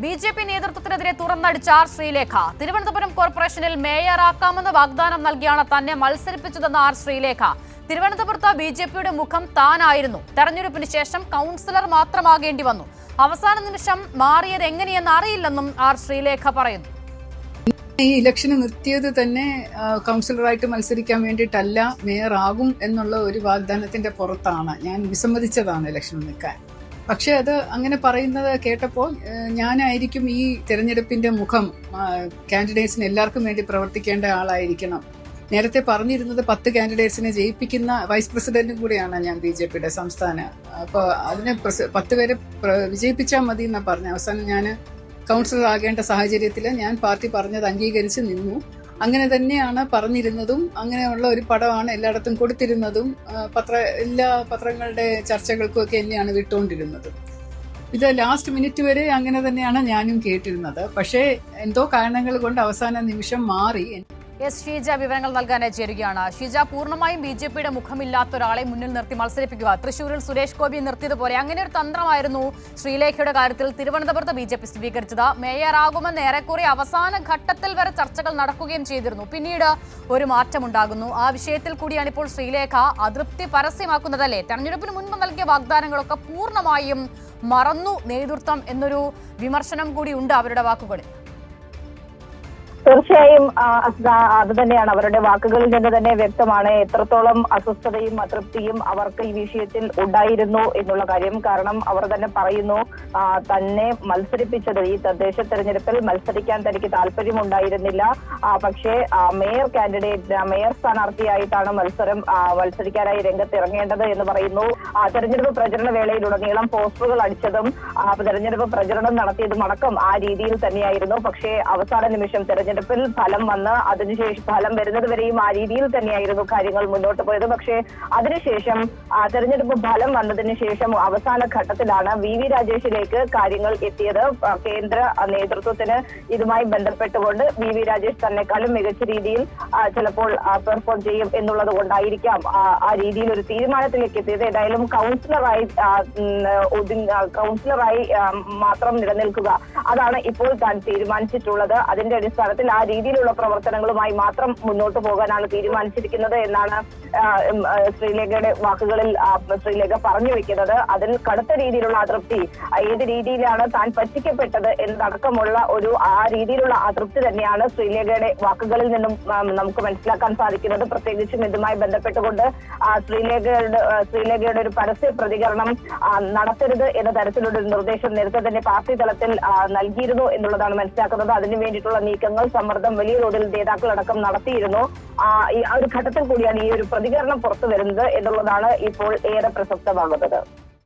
BJP. നേതൃത്വത്തിനെതിരെ തുറന്നടിച്ച R Sreelekha. Thiruvananthapuram കോർപ്പറേഷനിൽ മേയറാക്കാമെന്ന് വാഗ്ദാനം നൽകിയാണ് തന്നെ മത്സരിപ്പിച്ചതെന്ന് ആർ ശ്രീലേഖ. തിരുവനന്തപുരത്ത് ബി.ജെ.പിയുടെ മുഖം താനായിരുന്നു. തെരഞ്ഞെടുപ്പിന് ശേഷം കൗൺസിലർ മാത്രമാകേണ്ടി വന്നു. അവസാന നിമിഷം മാറിയത് എങ്ങനെയെന്ന് അറിയില്ലെന്നും ആർ ശ്രീലേഖ പറയുന്നു. ഈ ഇലക്ഷന് നിർത്തിയത് തന്നെ കൗൺസിലറായിട്ട് മത്സരിക്കാൻ വേണ്ടിയിട്ടല്ല, മേയറാകും എന്നുള്ള ഒരു വാഗ്ദാനത്തിന്റെ പുറത്താണ്. ഞാൻ വിസമ്മതിച്ചതാണ് ഇലക്ഷന് നിൽക്കാൻ. പക്ഷെ അത് അങ്ങനെ പറയുന്നത് കേട്ടപ്പോൾ ഞാനായിരിക്കും ഈ തെരഞ്ഞെടുപ്പിന്റെ മുഖം, കാൻഡിഡേറ്റ്സിന് എല്ലാവർക്കും വേണ്ടി പ്രവർത്തിക്കേണ്ട ആളായിരിക്കണം. നേരത്തെ പറഞ്ഞിരുന്നത് 10 കാൻഡിഡേറ്റ്സിനെ ജയിപ്പിക്കുന്ന വൈസ് പ്രസിഡന്റും കൂടിയാണ് ഞാൻ ബി.ജെ.പിയുടെ സംസ്ഥാന. അപ്പോൾ അതിനെ 10 പേരെ വിജയിപ്പിച്ചാൽ മതി എന്നാണ് പറഞ്ഞത്. അവസാനം ഞാൻ കൗൺസിലർ ആകേണ്ട സാഹചര്യത്തിൽ ഞാൻ പാർട്ടി പറഞ്ഞത് അംഗീകരിച്ച് നിന്നു. അങ്ങനെ തന്നെയാണ് പറഞ്ഞിരുന്നതും. അങ്ങനെയുള്ള ഒരു പടമാണ് എല്ലായിടത്തും കൊടുത്തിരുന്നതും. എല്ലാ പത്രങ്ങളുടെ ചർച്ചകൾക്കും ഒക്കെ എന്നെയാണ് വിട്ടുകൊണ്ടിരുന്നത്. ഇത് ലാസ്റ്റ് മിനിറ്റ് വരെ അങ്ങനെ തന്നെയാണ് ഞാനും കേട്ടിരുന്നത്. പക്ഷേ എന്തോ കാരണങ്ങൾ കൊണ്ട് അവസാന നിമിഷം മാറി. എസ് ഷീജ വിവരങ്ങൾ നൽകാനായി ചേരുകയാണ്. ഷീജ, പൂർണ്ണമായും ബി.ജെ.പിയുടെ മുഖമില്ലാത്ത ഒരാളെ മുന്നിൽ നിർത്തി മത്സരിപ്പിക്കുക, തൃശൂരിൽ സുരേഷ് ഗോപിയെ നിർത്തിയതുപോലെ അങ്ങനെ ഒരു തന്ത്രമായിരുന്നു ശ്രീലേഖയുടെ കാര്യത്തിൽ തിരുവനന്തപുരത്ത് ബി.ജെ.പി. സ്വീകരിച്ചത്. മേയറാകുമെന്ന് ഏറെക്കുറെ അവസാന ഘട്ടത്തിൽ വരെ ചർച്ചകൾ നടക്കുകയും ചെയ്തിരുന്നു. പിന്നീട് ഒരു മാറ്റമുണ്ടാകുന്നു. ആ വിഷയത്തിൽ കൂടിയാണ് ഇപ്പോൾ ശ്രീലേഖ അതൃപ്തി പരസ്യമാക്കുന്നതല്ലേ? തെരഞ്ഞെടുപ്പിന് മുൻപ് നൽകിയ വാഗ്ദാനങ്ങളൊക്കെ പൂർണ്ണമായും മറന്നു നേതൃത്വം എന്നൊരു വിമർശനം കൂടി ഉണ്ട് അവരുടെ വാക്കുകളിൽ. തീർച്ചയായും അത് തന്നെയാണ്. അവരുടെ വാക്കുകളിൽ നിന്ന് തന്നെ വ്യക്തമാണ് എത്രത്തോളം അസ്വസ്ഥതയും അതൃപ്തിയും അവർക്ക് ഈ വിഷയത്തിൽ ഉണ്ടായിരുന്നു എന്നുള്ള കാര്യം. കാരണം അവർ തന്നെ പറയുന്നു, തന്നെ മത്സരിപ്പിച്ചത് ഈ തദ്ദേശ തെരഞ്ഞെടുപ്പിൽ മത്സരിക്കാൻ തനിക്ക് താല്പര്യമുണ്ടായിരുന്നില്ല. പക്ഷേ മേയർ സ്ഥാനാർത്ഥിയായിട്ടാണ് മത്സരിക്കാനായി രംഗത്തിറങ്ങേണ്ടത് എന്ന് പറയുന്നു. തെരഞ്ഞെടുപ്പ് പ്രചരണ വേളയിലുടനീളം പോസ്റ്ററുകൾ അടിച്ചതും തെരഞ്ഞെടുപ്പ് പ്രചരണം നടത്തിയതും അടക്കം ആ രീതിയിൽ തന്നെയായിരുന്നു. പക്ഷേ അവസാന നിമിഷം തെരഞ്ഞെടുപ്പിൽ ഫലം വന്ന് അതിനുശേഷം ഫലം വരുന്നത് വരെയും ആ രീതിയിൽ തന്നെയായിരുന്നു കാര്യങ്ങൾ മുന്നോട്ട് പോയത്. പക്ഷേ അതിനുശേഷം തെരഞ്ഞെടുപ്പ് ഫലം വന്നതിന് ശേഷം അവസാന ഘട്ടത്തിലാണ് വി രാജേഷിലേക്ക് കാര്യങ്ങൾ എത്തിയത്. കേന്ദ്ര നേതൃത്വത്തിന് ഇതുമായി ബന്ധപ്പെട്ടുകൊണ്ട് വി രാജേഷ് തന്നെക്കാളും മികച്ച രീതിയിൽ ചിലപ്പോൾ പെർഫോം ചെയ്യും എന്നുള്ളത് കൊണ്ടായിരിക്കാം ആ രീതിയിൽ ഒരു തീരുമാനത്തിലേക്ക് എത്തിയത്. ഏതായാലും കൗൺസിലറായി മാത്രം നിലനിൽക്കുക, അതാണ് ഇപ്പോൾ താൻ തീരുമാനിച്ചിട്ടുള്ളത്. അതിന്റെ അടിസ്ഥാനത്തിൽ ആ രീതിയിലുള്ള പ്രവർത്തനങ്ങളുമായി മാത്രം മുന്നോട്ട് പോകാനാണ് തീരുമാനിച്ചിരിക്കുന്നത് എന്നാണ് ശ്രീലേഖയുടെ വാക്കുകളിൽ ശ്രീലേഖ പറഞ്ഞു വെക്കുന്നത്. അതിൽ കടുത്ത രീതിയിലുള്ള അതൃപ്തി, ഏത് രീതിയിലാണ് താൻ പറ്റിക്കപ്പെട്ടത് എന്നതടക്കമുള്ള ആ രീതിയിലുള്ള അതൃപ്തി തന്നെയാണ് ശ്രീലേഖയുടെ വാക്കുകളിൽ നിന്നും നമുക്ക് മനസ്സിലാക്കാൻ സാധിക്കുന്നത്. പ്രത്യേകിച്ചും ഇതുമായി ബന്ധപ്പെട്ടുകൊണ്ട് ശ്രീലേഖയുടെ ഒരു പരസ്യ പ്രതികരണം നടത്തരുത് എന്ന തരത്തിലുള്ള ഒരു നിർദ്ദേശം നേരത്തെ തന്നെ പാർട്ടി തലത്തിൽ നൽകിയിരുന്നു എന്നുള്ളതാണ് മനസ്സിലാക്കുന്നത്. അതിനു വേണ്ടിയിട്ടുള്ള നീക്കങ്ങൾ, സമ്മർദ്ദം വലിയ തോതിൽ നേതാക്കളടക്കം നടത്തിയിരുന്നു. ഈ ഒരു ഘട്ടത്തിൽ കൂടിയാണ് ഈ ഒരു പ്രതികരണം പുറത്തു വരുന്നത് എന്നുള്ളതാണ് ഇപ്പോൾ ഏറെ പ്രസക്തമാകുന്നത്.